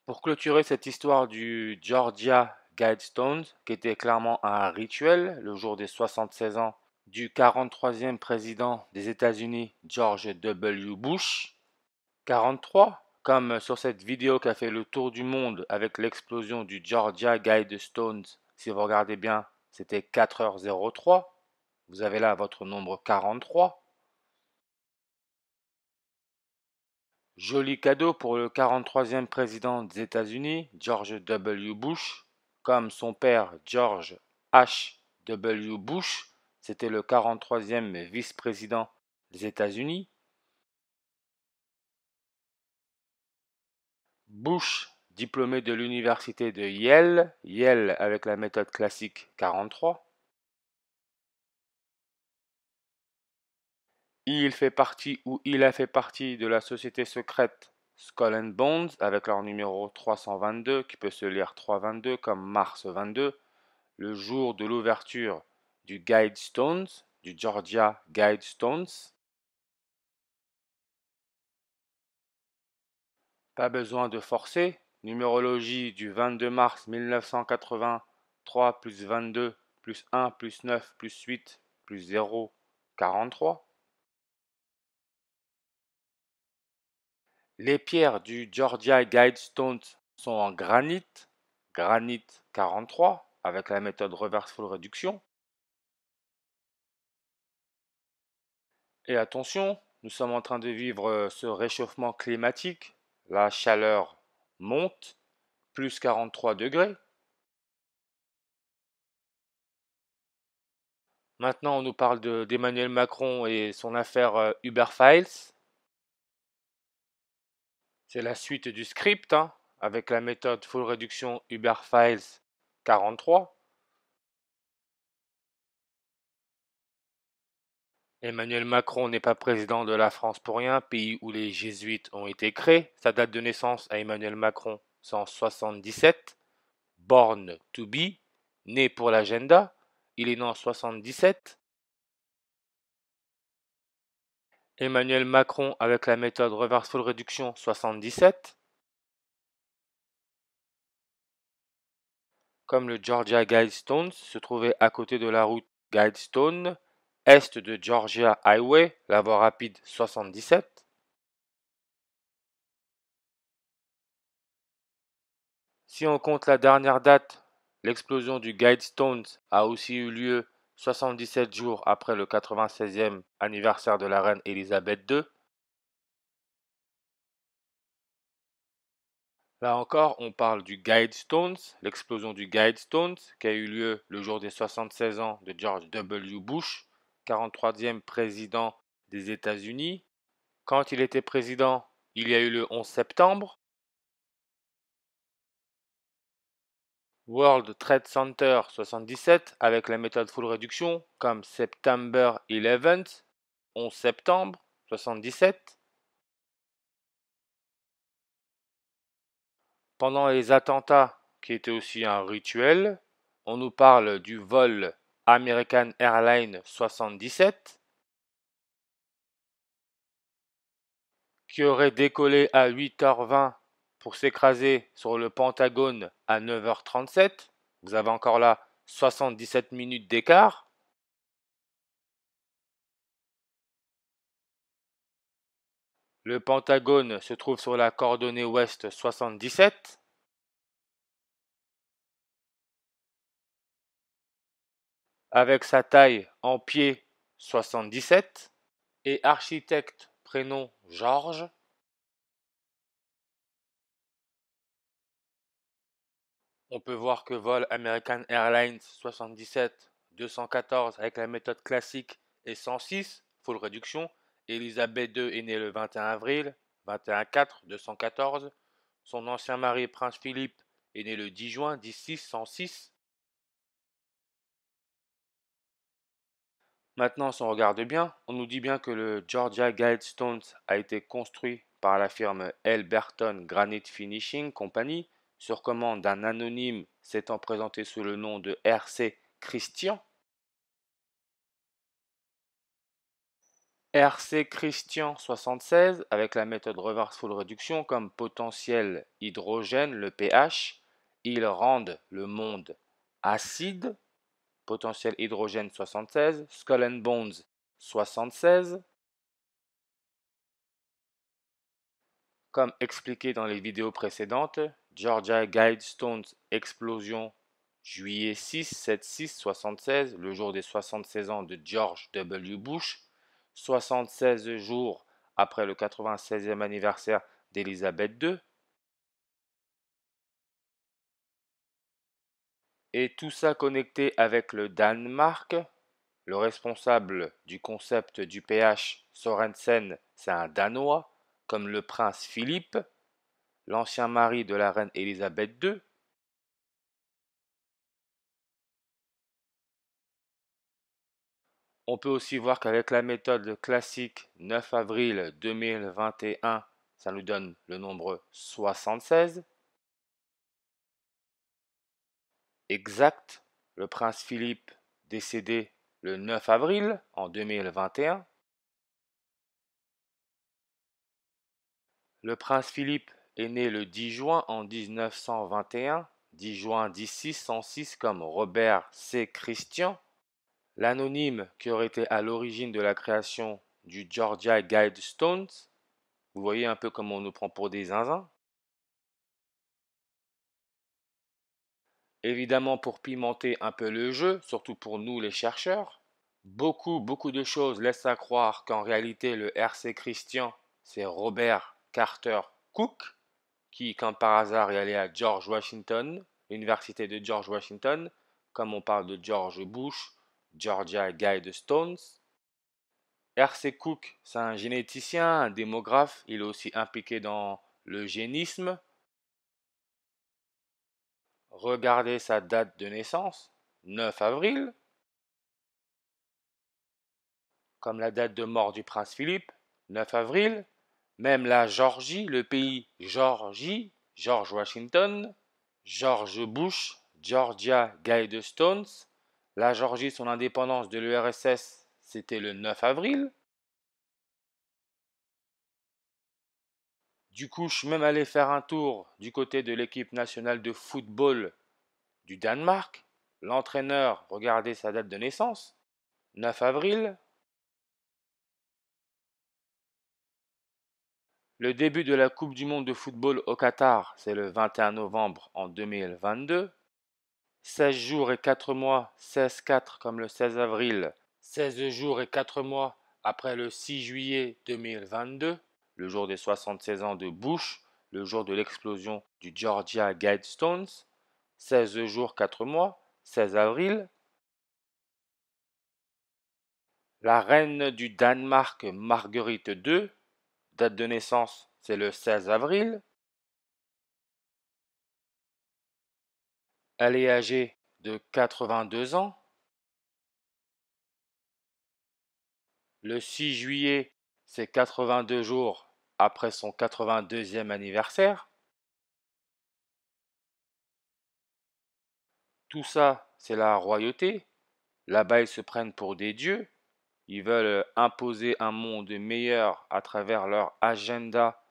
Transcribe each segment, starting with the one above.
Pour clôturer cette histoire du Georgia Guidestones, qui était clairement un rituel le jour des 76 ans du 43e président des États-Unis, George W. Bush, 43, comme sur cette vidéo qui a fait le tour du monde avec l'explosion du Georgia Guidestones. Si vous regardez bien, c'était 4h03. Vous avez là votre nombre 43. Joli cadeau pour le 43e président des États-Unis, George W. Bush, comme son père George H. W. Bush, c'était le 43e vice-président des États-Unis. Bush, diplômé de l'université de Yale, Yale avec la méthode classique 43. Il fait partie ou il a fait partie de la société secrète Skull and Bones avec leur numéro 322 qui peut se lire 322 comme Mars 22, le jour de l'ouverture du Guidestones, du Georgia Guidestones. Pas besoin de forcer, numérologie du 22 mars 1980, 3 plus 22 plus 1 plus 9 plus 8 plus 0, 43. Les pierres du Georgia Guidestones sont en granit, granit 43, avec la méthode reversible réduction. Et attention, nous sommes en train de vivre ce réchauffement climatique. La chaleur monte, plus 43 degrés. Maintenant, on nous parle d'Emmanuel Macron et son affaire Uber Files. C'est la suite du script, hein, avec la méthode full réduction Uber Files 43. Emmanuel Macron n'est pas président de la France pour rien, pays où les jésuites ont été créés. Sa date de naissance à Emmanuel Macron, c'est en 77. Born to be, né pour l'agenda. Il est né en 77. Emmanuel Macron avec la méthode reversible réduction 77. Comme le Georgia Guidestones se trouvait à côté de la route Guidestone, est de Georgia Highway, la voie rapide 77. Si on compte la dernière date, l'explosion du Guidestones a aussi eu lieu 77 jours après le 96e anniversaire de la reine Elisabeth II. Là encore, on parle du Guidestones, l'explosion du Guidestones qui a eu lieu le jour des 76 ans de George W. Bush, 43e président des États-Unis. Quand il était président, il y a eu le 11 septembre. World Trade Center 77 avec la méthode full réduction comme September 11th, 11 septembre 77. Pendant les attentats, qui étaient aussi un rituel, on nous parle du vol American Airlines 77 qui aurait décollé à 8h20 pour s'écraser sur le Pentagone à 9h37. Vous avez encore là 77 minutes d'écart. Le Pentagone se trouve sur la coordonnée ouest 77. Avec sa taille en pied 77 et architecte prénom Georges. On peut voir que vol American Airlines 77 214 avec la méthode classique et 106 full réduction. Elisabeth II est née le 21 avril 21-4 214. Son ancien mari Prince Philippe est né le 10 juin 16 106. Maintenant, si on regarde bien, on nous dit bien que le Georgia Guidestones a été construit par la firme L. Burton Granite Finishing Company sur commande d'un anonyme s'étant présenté sous le nom de R.C. Christian. RC Christian 76 avec la méthode reverse full réduction comme potentiel hydrogène, le pH, ils rendent le monde acide. Potentiel hydrogène 76, Skull and Bones 76. Comme expliqué dans les vidéos précédentes, Georgia Guidestones explosion juillet 6, 7, 6, 76, le jour des 76 ans de George W. Bush, 76 jours après le 96e anniversaire d'Elizabeth II. Et tout ça connecté avec le Danemark. Le responsable du concept du pH, Sorensen, c'est un Danois, comme le prince Philippe, l'ancien mari de la reine Elisabeth II. On peut aussi voir qu'avec la méthode classique 9 avril 2021, ça nous donne le nombre 76. Exact, le prince Philippe décédé le 9 avril en 2021. Le prince Philippe est né le 10 juin en 1921, 10 juin 10606 comme Robert C. Christian. L'anonyme qui aurait été à l'origine de la création du Georgia Guidestones. Vous voyez un peu comment on nous prend pour des zinzins. Évidemment pour pimenter un peu le jeu, surtout pour nous les chercheurs. Beaucoup de choses laissent à croire qu'en réalité le RC Christian, c'est Robert Carter Cook, qui, comme par hasard, est allé à George Washington, l'université de George Washington, comme on parle de George Bush, Georgia Guidestones. R.C. Cook, c'est un généticien, un démographe, il est aussi impliqué dans l'eugénisme. Regardez sa date de naissance, 9 avril, comme la date de mort du prince Philippe, 9 avril. Même la Géorgie, le pays Géorgie, George Washington, George Bush, Georgia Guidestones. La Géorgie, son indépendance de l'URSS, c'était le 9 avril. Du coup, je suis même allé faire un tour du côté de l'équipe nationale de football du Danemark. L'entraîneur, regardez sa date de naissance, 9 avril. Le début de la Coupe du monde de football au Qatar, c'est le 21 novembre en 2022. 16 jours et 4 mois, 16-4 comme le 16 avril, 16 jours et 4 mois après le 6 juillet 2022, le jour des 76 ans de Bush, le jour de l'explosion du Georgia Guidestones, 16 jours 4 mois, 16 avril. La reine du Danemark Marguerite II, date de naissance c'est le 16 avril. Elle est âgée de 82 ans. Le 6 juillet, c'est 82 jours après son 82e anniversaire. Tout ça, c'est la royauté. Là-bas, ils se prennent pour des dieux. Ils veulent imposer un monde meilleur à travers leur agenda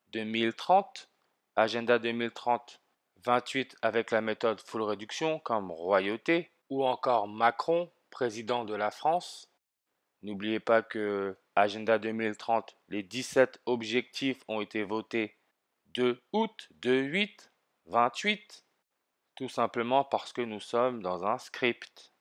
2030. Agenda 2030, 28 avec la méthode full réduction comme royauté. Ou encore Macron, président de la France. N'oubliez pas que Agenda 2030, les 17 objectifs ont été votés 2 août, 2-8, 28, tout simplement parce que nous sommes dans un script.